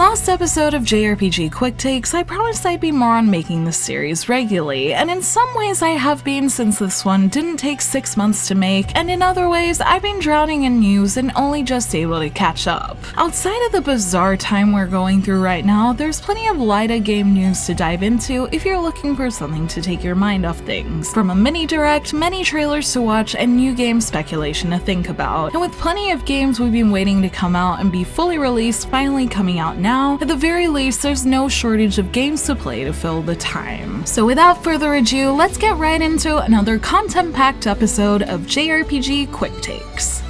Last episode of JRPG Quick Takes, I promised I'd be more on making this series regularly, and in some ways I have been since this one didn't take 6 months to make, and in other ways I've been drowning in news and only just able to catch up. Outside of the bizarre time we're going through right now, there's plenty of lighter game news to dive into if you're looking for something to take your mind off things. From a mini direct, many trailers to watch, and new game speculation to think about. And with plenty of games we've been waiting to come out and be fully released finally coming out now, at the very least there's no shortage of games to play to fill the time. So without further ado, let's get right into another content-packed episode of JRPG Quick Takes.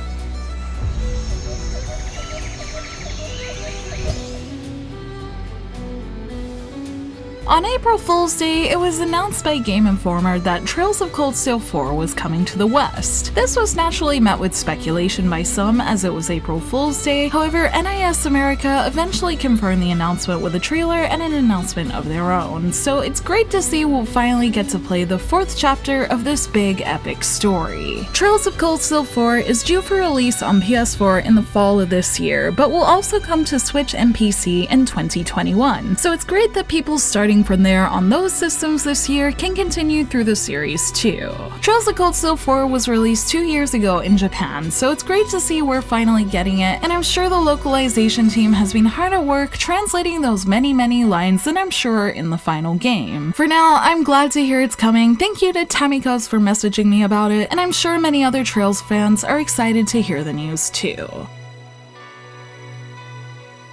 On April Fool's Day, it was announced by Game Informer that Trails of Cold Steel 4 was coming to the West. This was naturally met with speculation by some as it was April Fool's Day, however NIS America eventually confirmed the announcement with a trailer and an announcement of their own, so it's great to see we'll finally get to play the 4th chapter of this big epic story. Trails of Cold Steel 4 is due for release on PS4 in the fall of this year, but will also come to Switch and PC in 2021, so it's great that people starting from there on those systems this year can continue through the series too. Trails of Cold Steel 4 was released 2 years ago in Japan, so it's great to see we're finally getting it, and I'm sure the localization team has been hard at work translating those many lines that I'm sure are in the final game. For now, I'm glad to hear it's coming. Thank you to Tamikos for messaging me about it, and I'm sure many other Trails fans are excited to hear the news too.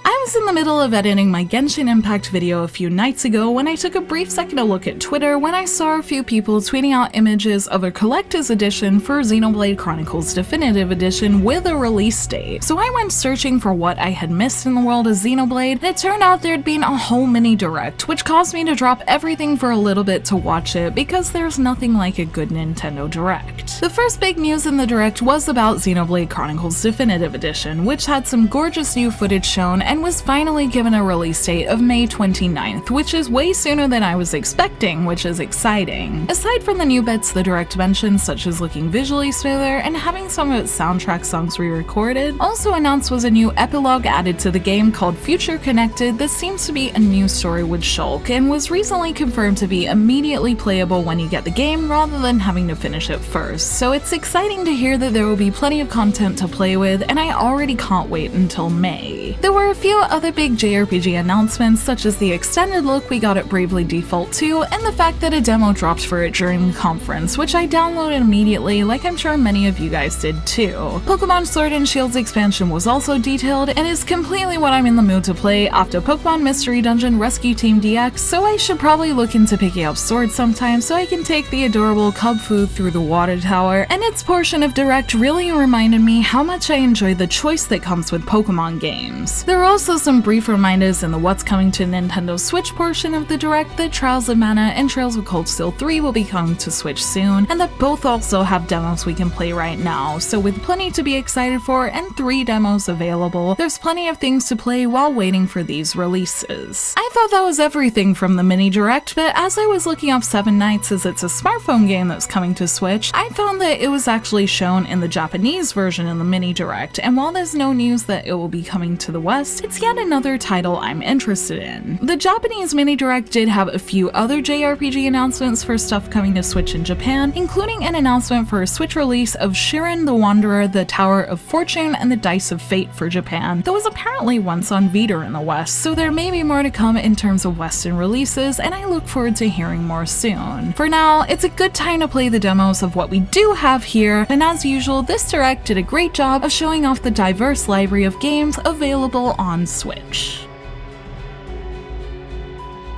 I was in the middle of editing my Genshin Impact video a few nights ago when I took a brief second to look at Twitter when I saw a few people tweeting out images of a collector's edition for Xenoblade Chronicles Definitive Edition with a release date. So I went searching for what I had missed in the world of Xenoblade, and it turned out there'd been a whole mini direct, which caused me to drop everything for a little bit to watch it because there's nothing like a good Nintendo Direct. The first big news in the direct was about Xenoblade Chronicles Definitive Edition, which had some gorgeous new footage shown and was finally given a release date of May 29th, which is way sooner than I was expecting, which is exciting. Aside from the new bits the direct mentioned, such as looking visually smoother and having some of its soundtrack songs re-recorded, also announced was a new epilogue added to the game called Future Connected that seems to be a new story with Shulk and was recently confirmed to be immediately playable when you get the game rather than having to finish it first, so it's exciting to hear that there will be plenty of content to play with, and I already can't wait until May. There were a few other big JRPG announcements, such as the extended look we got at Bravely Default 2, and the fact that a demo dropped for it during the conference, which I downloaded immediately, like I'm sure many of you guys did too. Pokemon Sword and Shield's expansion was also detailed, and is completely what I'm in the mood to play after Pokemon Mystery Dungeon Rescue Team DX, so I should probably look into picking up Sword sometime so I can take the adorable Cubfu through the water tower, and its portion of Direct really reminded me how much I enjoy the choice that comes with Pokemon games. There were also some brief reminders in the what's coming to Nintendo Switch portion of the direct that Trials of Mana and Trails of Cold Steel 3 will be coming to Switch soon, and that both also have demos we can play right now, so with plenty to be excited for and 3 demos available, there's plenty of things to play while waiting for these releases. I thought that was everything from the mini direct, but as I was looking up Seven Nights as it's a smartphone game that's coming to Switch, I found that it was actually shown in the Japanese version in the mini direct, and while there's no news that it will be coming to the West, it's yet another title I'm interested in. The Japanese mini direct did have a few other JRPG announcements for stuff coming to Switch in Japan, including an announcement for a Switch release of Shiren the Wanderer, the Tower of Fortune, and the Dice of Fate for Japan, that was apparently once on Vita in the West, so there may be more to come in terms of Western releases, and I look forward to hearing more soon. For now, it's a good time to play the demos of what we do have here, and as usual, this direct did a great job of showing off the diverse library of games available on Switch.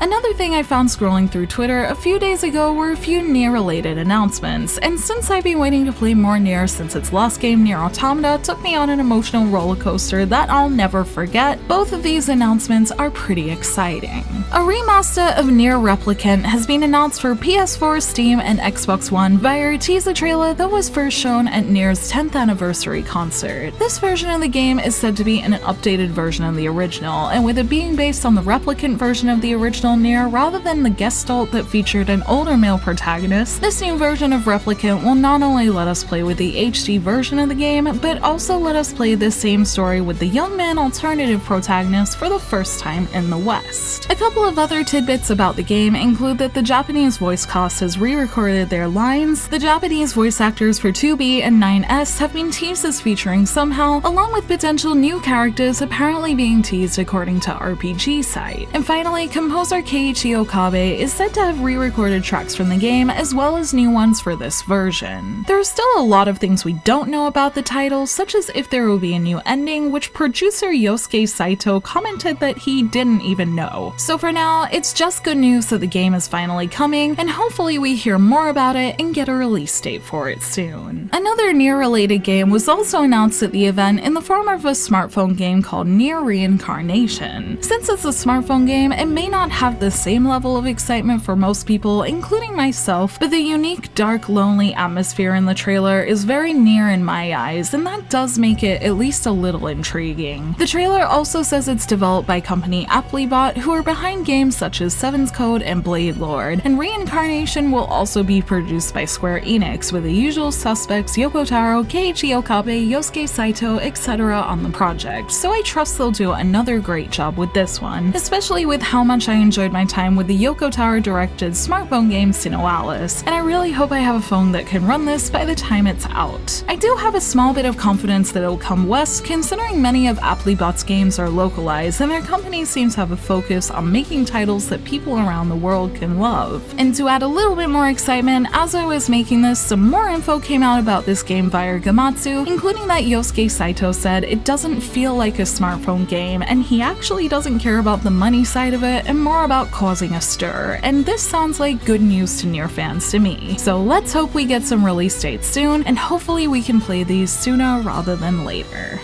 Another thing I found scrolling through Twitter a few days ago were a few NieR-related announcements, and since I've been waiting to play more NieR since its last game, NieR Automata, took me on an emotional roller coaster that I'll never forget, both of these announcements are pretty exciting. A remaster of NieR Replicant has been announced for PS4, Steam, and Xbox One via a teaser trailer that was first shown at NieR's 10th anniversary concert. This version of the game is said to be an updated version of the original, and with it being based on the Replicant version of the original, original NieR rather than the Gestalt that featured an older male protagonist, this new version of Replicant will not only let us play with the HD version of the game, but also let us play this same story with the young man alternative protagonist for the first time in the West. A couple of other tidbits about the game include that the Japanese voice cast has re-recorded their lines, the Japanese voice actors for 2B and 9S have been teased as featuring somehow, along with potential new characters apparently being teased according to RPG site. And finally, composer Keiichi Okabe is said to have re-recorded tracks from the game as well as new ones for this version. There are still a lot of things we don't know about the title, such as if there will be a new ending, which producer Yosuke Saito commented that he didn't even know. So for now, it's just good news that the game is finally coming, and hopefully we hear more about it and get a release date for it soon. Another NieR-related game was also announced at the event in the form of a smartphone game called NieR Reincarnation. Since it's a smartphone game, it may not have the same level of excitement for most people, including myself, but the unique, dark, lonely atmosphere in the trailer is very NieR in my eyes, and that does make it at least a little intriguing. The trailer also says it's developed by company Applebot, who are behind games such as Seven's Code and Blade Lord, and Reincarnation will also be produced by Square Enix, with the usual suspects Yoko Taro, Keiichi Okabe, Yosuke Saito, etc. on the project, so I trust they'll do another great job with this one, especially with how much I enjoyed my time with the Yoko Taro directed smartphone game SINoALICE, and I really hope I have a phone that can run this by the time it's out. I do have a small bit of confidence that it'll come west, considering many of Applebot's games are localized and their company seems to have a focus on making titles that people around the world can love. And to add a little bit more excitement, as I was making this, some more info came out about this game via Gamatsu, including that Yosuke Saito said it doesn't feel like a smartphone game, and he actually doesn't care about the money side of it and more about causing a stir, and this sounds like good news to NieR fans to me. So let's hope we get some release dates soon, and hopefully we can play these sooner rather than later.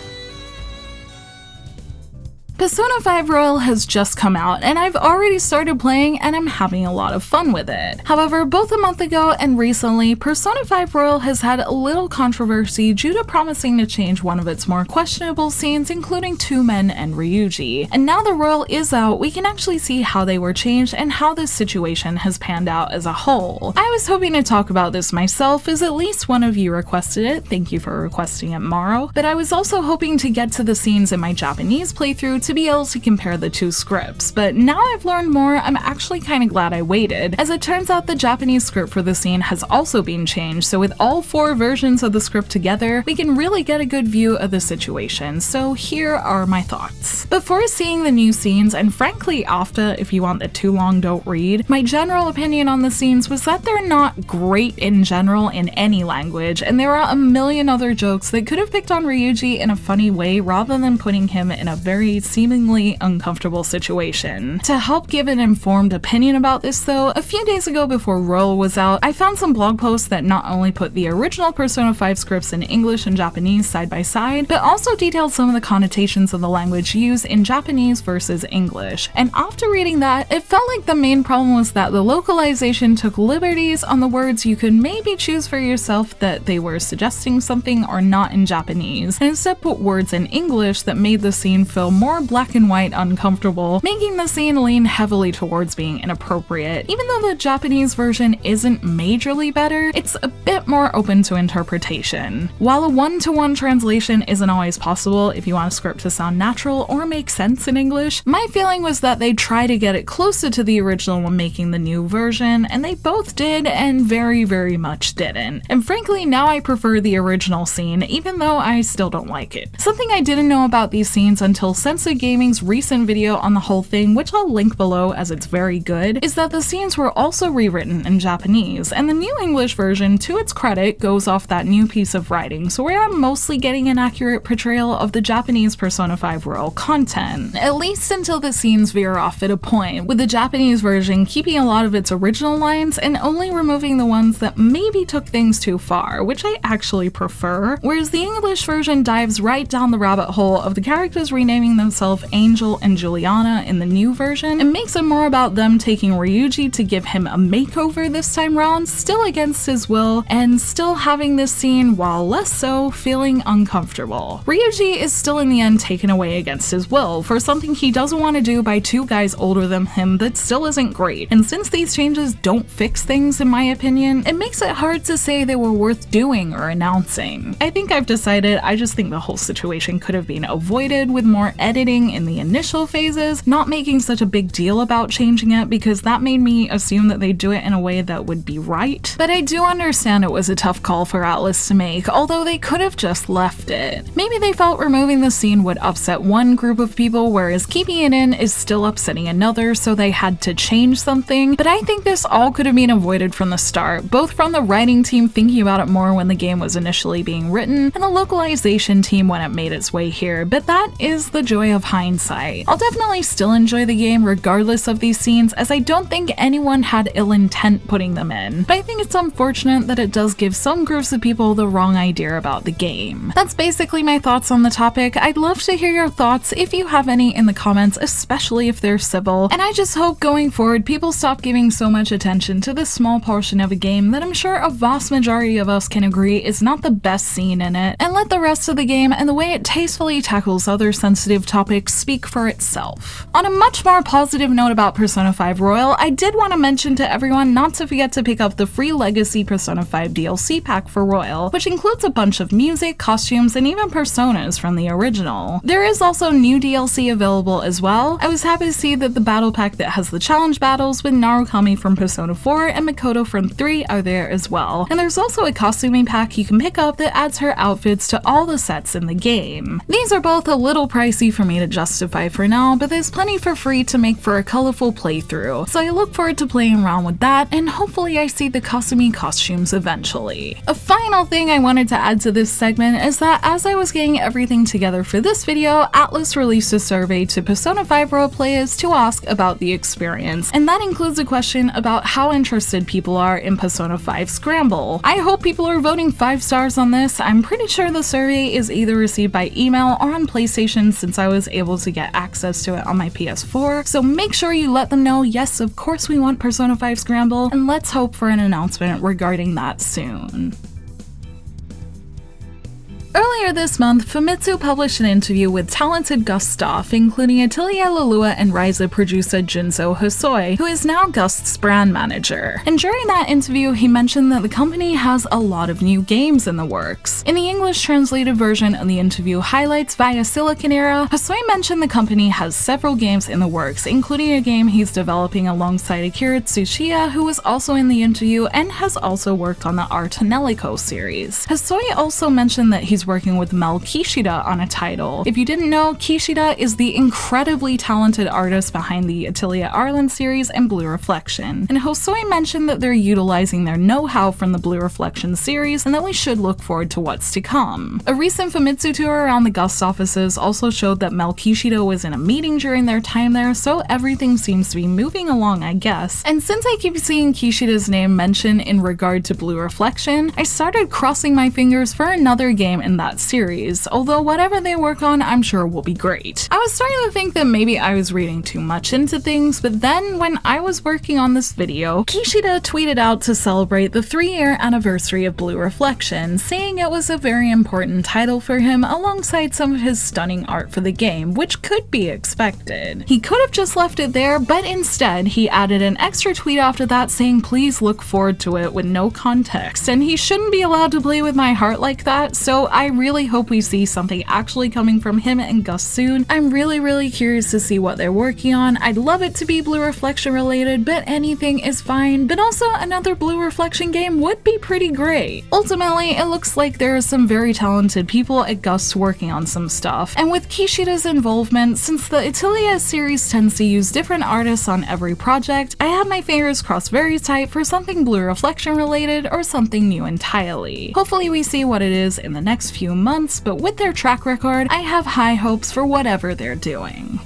Persona 5 Royal has just come out, and I've already started playing and I'm having a lot of fun with it. However, both a month ago and recently, Persona 5 Royal has had a little controversy due to promising to change one of its more questionable scenes, including two men and Ryuji. And now the Royal is out, we can actually see how they were changed and how this situation has panned out as a whole. I was hoping to talk about this myself, as at least one of you requested it, thank you for requesting it, Maro, but I was also hoping to get to the scenes in my Japanese playthrough to be able to compare the two scripts, but now I've learned more, I'm actually kinda glad I waited, as it turns out the Japanese script for the scene has also been changed, so with all four versions of the script together, we can really get a good view of the situation, so here are my thoughts. Before seeing the new scenes, and frankly after, if you want the too long don't read, my general opinion on the scenes was that they're not great in general in any language, and there are a million other jokes that could have picked on Ryuji in a funny way rather than putting him in a very seemingly uncomfortable situation. To help give an informed opinion about this though, a few days ago before Royal was out, I found some blog posts that not only put the original Persona 5 scripts in English and Japanese side by side, but also detailed some of the connotations of the language used in Japanese versus English. And after reading that, it felt like the main problem was that the localization took liberties on the words you could maybe choose for yourself that they were suggesting something or not in Japanese, and instead put words in English that made the scene feel more black and white uncomfortable, making the scene lean heavily towards being inappropriate. Even though the Japanese version isn't majorly better, it's a bit more open to interpretation. While a one-to-one translation isn't always possible if you want a script to sound natural or make sense in English, my feeling was that they'd try to get it closer to the original when making the new version, and they both did and very, very much didn't. And frankly, now I prefer the original scene, even though I still don't like it. Something I didn't know about these scenes until Censored Gaming's recent video on the whole thing, which I'll link below as it's very good, is that the scenes were also rewritten in Japanese, and the new English version, to its credit, goes off that new piece of writing, so we are mostly getting an accurate portrayal of the Japanese Persona 5 Royal content, at least until the scenes veer off at a point, with the Japanese version keeping a lot of its original lines and only removing the ones that maybe took things too far, which I actually prefer, whereas the English version dives right down the rabbit hole of the characters renaming themselves himself Angel and Juliana in the new version, and makes it more about them taking Ryuji to give him a makeover this time round, still against his will, and still having this scene, while less so, feeling uncomfortable. Ryuji is still in the end taken away against his will for something he doesn't want to do by two guys older than him that still isn't great, and since these changes don't fix things in my opinion, it makes it hard to say they were worth doing or announcing. I think I've decided I just think the whole situation could have been avoided with more editing in the initial phases, not making such a big deal about changing it because that made me assume that they'd do it in a way that would be right. But I do understand it was a tough call for Atlus to make, although they could have just left it. Maybe they felt removing the scene would upset one group of people, whereas keeping it in is still upsetting another, so they had to change something, but I think this all could have been avoided from the start, both from the writing team thinking about it more when the game was initially being written, and the localization team when it made its way here, but that is the joy of hindsight. I'll definitely still enjoy the game regardless of these scenes, as I don't think anyone had ill intent putting them in, but I think it's unfortunate that it does give some groups of people the wrong idea about the game. That's basically my thoughts on the topic. I'd love to hear your thoughts if you have any in the comments, especially if they're civil, and I just hope going forward people stop giving so much attention to this small portion of a game that I'm sure a vast majority of us can agree is not the best scene in it, and let the rest of the game and the way it tastefully tackles other sensitive topics speak for itself. On a much more positive note about Persona 5 Royal, I did want to mention to everyone not to forget to pick up the free Legacy Persona 5 DLC pack for Royal, which includes a bunch of music, costumes, and even personas from the original. There is also new DLC available as well. I was happy to see that the battle pack that has the challenge battles with Narukami from Persona 4 and Makoto from 3 are there as well, and there's also a costuming pack you can pick up that adds her outfits to all the sets in the game. These are both a little pricey for me to justify for now, but there's plenty for free to make for a colorful playthrough, so I look forward to playing around with that, and hopefully I see the costuming costumes eventually. A final thing I wanted to add to this segment is that as I was getting everything together for this video, Atlus released a survey to Persona 5 Royal players to ask about the experience, and that includes a question about how interested people are in Persona 5 Scramble. I hope people are voting 5 stars on this. I'm pretty sure the survey is either received by email or on PlayStation since I was able to get access to it on my PS4, so make sure you let them know yes, of course we want Persona 5 Scramble, and let's hope for an announcement regarding that soon. Earlier this month, Famitsu published an interview with talented Gust staff, including Atelier Lalua and Ryza producer Junzo Hosoi, who is now Gust's brand manager. And during that interview, he mentioned that the company has a lot of new games in the works. In the English translated version of the interview highlights via Silicon Era, Hosoi mentioned the company has several games in the works, including a game he's developing alongside Akira Tsuchiya, who was also in the interview and has also worked on the Tonelico series. Hosoi also mentioned that he's working with Mel Kishida on a title. If you didn't know, Kishida is the incredibly talented artist behind the Atelier Arland series and Blue Reflection, and Hosoi mentioned that they're utilizing their know-how from the Blue Reflection series and that we should look forward to what's to come. A recent Famitsu tour around the Gust offices also showed that Mel Kishida was in a meeting during their time there, so everything seems to be moving along, I guess. And since I keep seeing Kishida's name mentioned in regard to Blue Reflection, I started crossing my fingers for another game in that series, although whatever they work on I'm sure will be great. I was starting to think that maybe I was reading too much into things, but then when I was working on this video, Kishida tweeted out to celebrate the 3-year anniversary of Blue Reflection, saying it was a very important title for him alongside some of his stunning art for the game, which could be expected. He could have just left it there, but instead he added an extra tweet after that saying please look forward to it with no context, and he shouldn't be allowed to play with my heart like that, so I really hope we see something actually coming from him and Gust soon. I'm really curious to see what they're working on. I'd love it to be Blue Reflection related, but anything is fine, but also another Blue Reflection game would be pretty great. Ultimately, it looks like there are some very talented people at Gust working on some stuff, and with Kishida's involvement, since the Atelier series tends to use different artists on every project, I have my fingers crossed very tight for something Blue Reflection related or something new entirely. Hopefully we see what it is in the next few months, but with their track record, I have high hopes for whatever they're doing.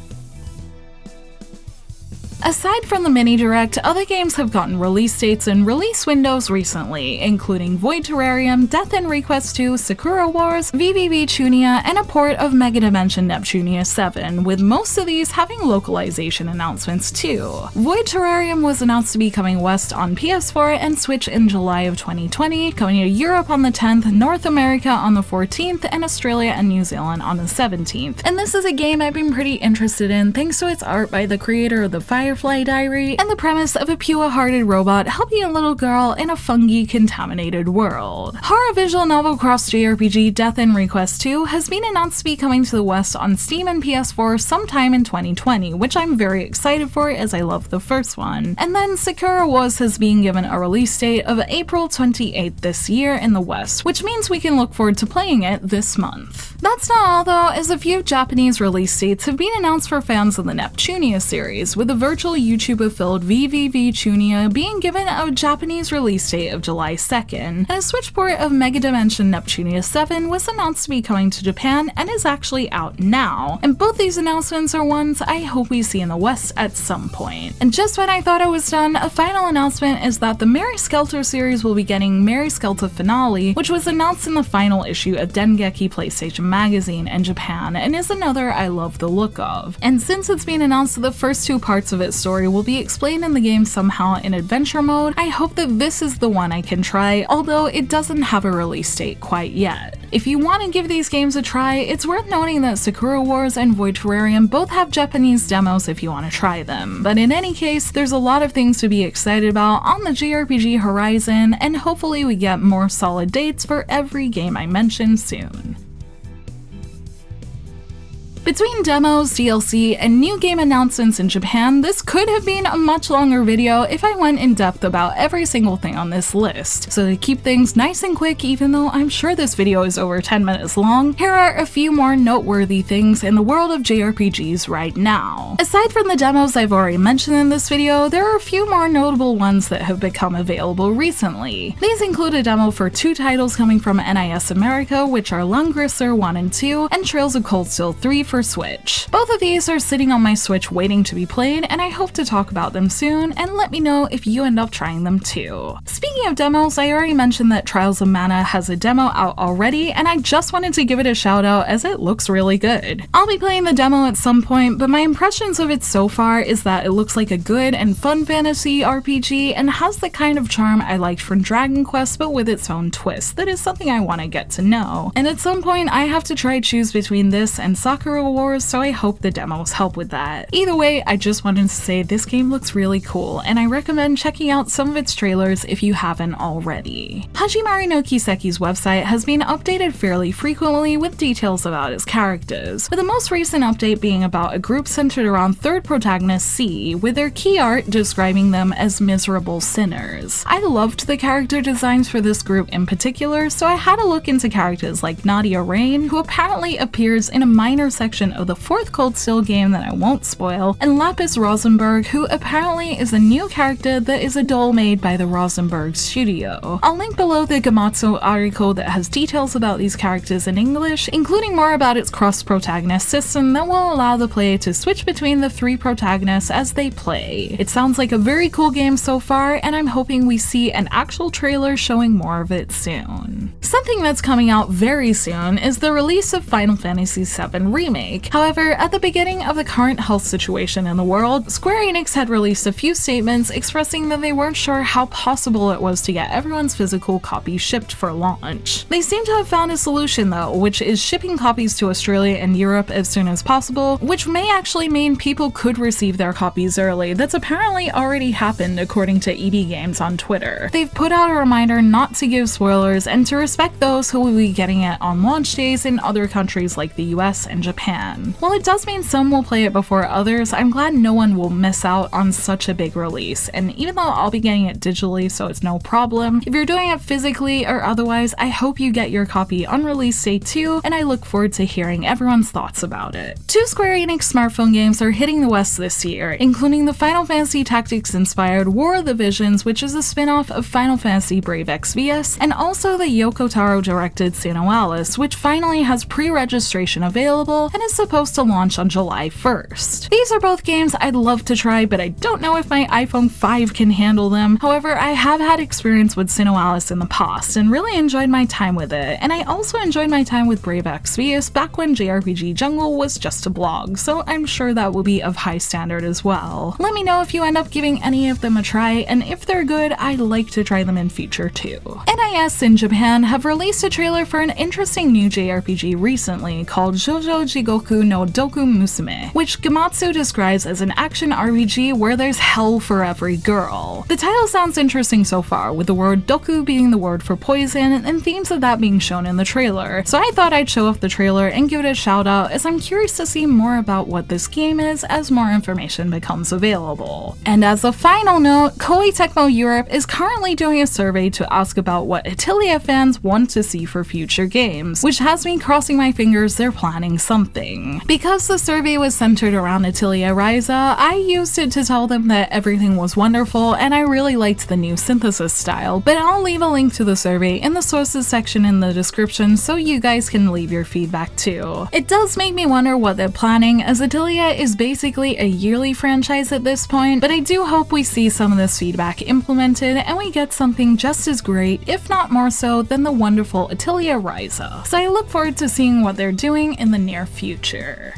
Aside from the mini direct, other games have gotten release dates and release windows recently, including Void Terrarium, Death End Request 2, Sakura Wars, VVVTunia, and a port of Megadimension Neptunia VII, with most of these having localization announcements too. Void Terrarium was announced to be coming west on PS4 and Switch in July of 2020, coming to Europe on the 10th, North America on the 14th, and Australia and New Zealand on the 17th. And this is a game I've been pretty interested in thanks to its art by the creator of the Firefly Diary and the premise of a pure-hearted robot helping a little girl in a fungi-contaminated world. Horror visual novel cross JRPG Death End Request 2 has been announced to be coming to the West on Steam and PS4 sometime in 2020, which I'm very excited for as I love the first one. And then Sakura Wars has been given a release date of April 28th this year in the West, which means we can look forward to playing it this month. That's not all though, as a few Japanese release dates have been announced for fans of the Neptunia series, with the virtual YouTuber-filled VVVTunia being given a Japanese release date of July 2nd, and a Switch port of Megadimension Neptunia VII was announced to be coming to Japan and is actually out now, and both these announcements are ones I hope we see in the West at some point. And just when I thought I was done, a final announcement is that the Mary Skelter series will be getting Mary Skelter Finale, which was announced in the final issue of Dengeki PlayStation magazine in Japan, and is another I love the look of. And since it's been announced that the first two parts of its story will be explained in the game somehow in adventure mode, I hope that this is the one I can try, although it doesn't have a release date quite yet. If you want to give these games a try, it's worth noting that Sakura Wars and Void Terrarium both have Japanese demos if you want to try them. But in any case, there's a lot of things to be excited about on the JRPG horizon, and hopefully we get more solid dates for every game I mention soon. Between demos, DLC, and new game announcements in Japan, this could have been a much longer video if I went in depth about every single thing on this list. So to keep things nice and quick, even though I'm sure this video is over 10 minutes long, here are a few more noteworthy things in the world of JRPGs right now. Aside from the demos I've already mentioned in this video, there are a few more notable ones that have become available recently. These include a demo for two titles coming from NIS America, which are Langrisser 1 and 2, and Trails of Cold Steel 3 for Switch. Both of these are sitting on my Switch waiting to be played, and I hope to talk about them soon, and let me know if you end up trying them too. Speaking of demos, I already mentioned that Trials of Mana has a demo out already, and I just wanted to give it a shout out as it looks really good. I'll be playing the demo at some point, but my impressions of it so far is that it looks like a good and fun fantasy RPG and has the kind of charm I liked from Dragon Quest but with its own twist that is something I want to get to know. And at some point I have to choose between this and Sakura Wars, so I hope the demos help with that. Either way, I just wanted to say this game looks really cool, and I recommend checking out some of its trailers if you haven't already. Hajimari no Kiseki's website has been updated fairly frequently with details about its characters, with the most recent update being about a group centered around third protagonist C, with their key art describing them as miserable sinners. I loved the character designs for this group in particular, so I had to look into characters like Nadia Rain, who apparently appears in a minor section of the fourth Cold Steel game that I won't spoil, and Lapis Rosenberg, who apparently is a new character that is a doll made by the Rosenberg studio. I'll link below the Gamatsu article that has details about these characters in English, including more about its cross-protagonist system that will allow the player to switch between the three protagonists as they play. It sounds like a very cool game so far, and I'm hoping we see an actual trailer showing more of it soon. Something that's coming out very soon is the release of Final Fantasy VII Remake. However, at the beginning of the current health situation in the world, Square Enix had released a few statements expressing that they weren't sure how possible it was to get everyone's physical copy shipped for launch. They seem to have found a solution though, which is shipping copies to Australia and Europe as soon as possible, which may actually mean people could receive their copies early. That's apparently already happened according to EB Games on Twitter. They've put out a reminder not to give spoilers and to respect those who will be getting it on launch days in other countries like the US and Japan. While it does mean some will play it before others, I'm glad no one will miss out on such a big release, and even though I'll be getting it digitally so it's no problem, if you're doing it physically or otherwise, I hope you get your copy on release day too, and I look forward to hearing everyone's thoughts about it. Two Square Enix smartphone games are hitting the West this year, including the Final Fantasy Tactics-inspired War of the Visions, which is a spin-off of Final Fantasy Brave Exvius, and also the Yoko Kotaro-directed SINoALICE, which finally has pre-registration available and is supposed to launch on July 1st. These are both games I'd love to try, but I don't know if my iPhone 5 can handle them. However, I have had experience with SINoALICE in the past and really enjoyed my time with it, and I also enjoyed my time with Brave Exvius back when JRPG Jungle was just a blog, so I'm sure that will be of high standard as well. Let me know if you end up giving any of them a try, and if they're good, I'd like to try them in future too. NIS in Japan have released a trailer for an interesting new JRPG recently called Shoujo Jigoku no Doku Musume, which Gamatsu describes as an action RPG where there's hell for every girl. The title sounds interesting so far, with the word doku being the word for poison and themes of that being shown in the trailer, so I thought I'd show off the trailer and give it a shout out as I'm curious to see more about what this game is as more information becomes available. And as a final note, Koei Tecmo Europe is currently doing a survey to ask about what Atelier fans want to see for future games, which has me crossing my fingers they're planning something. Because the survey was centered around Atelier Ryza, I used it to tell them that everything was wonderful and I really liked the new synthesis style, but I'll leave a link to the survey in the sources section in the description so you guys can leave your feedback too. It does make me wonder what they're planning, as Atelier is basically a yearly franchise at this point, but I do hope we see some of this feedback implemented and we get something just as great, if not more so, than the wonderful Atelier Ryza. So I look forward to seeing what they're doing in the near future.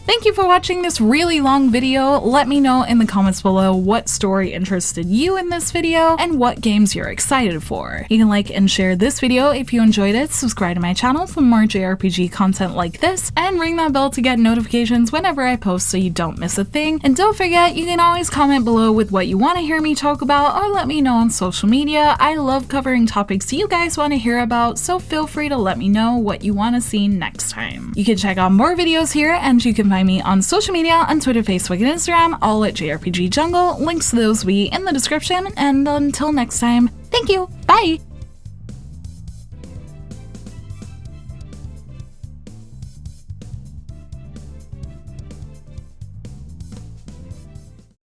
Thank you for watching this really long video. Let me know in the comments below what story interested you in this video and what games you're excited for. You can like and share this video if you enjoyed it, subscribe to my channel for more JRPG content like this, and ring that bell to get notifications whenever I post so you don't miss a thing. And don't forget, you can always comment below with what you want to hear me talk about or let me know on social media. I love covering topics you guys want to hear about, so feel free to let me know what you want to see next time. You can check out more videos here, and you can find me on social media on Twitter, Facebook, and Instagram, all at JRPG Jungle. Links to those will be in the description, and until next time, thank you, bye!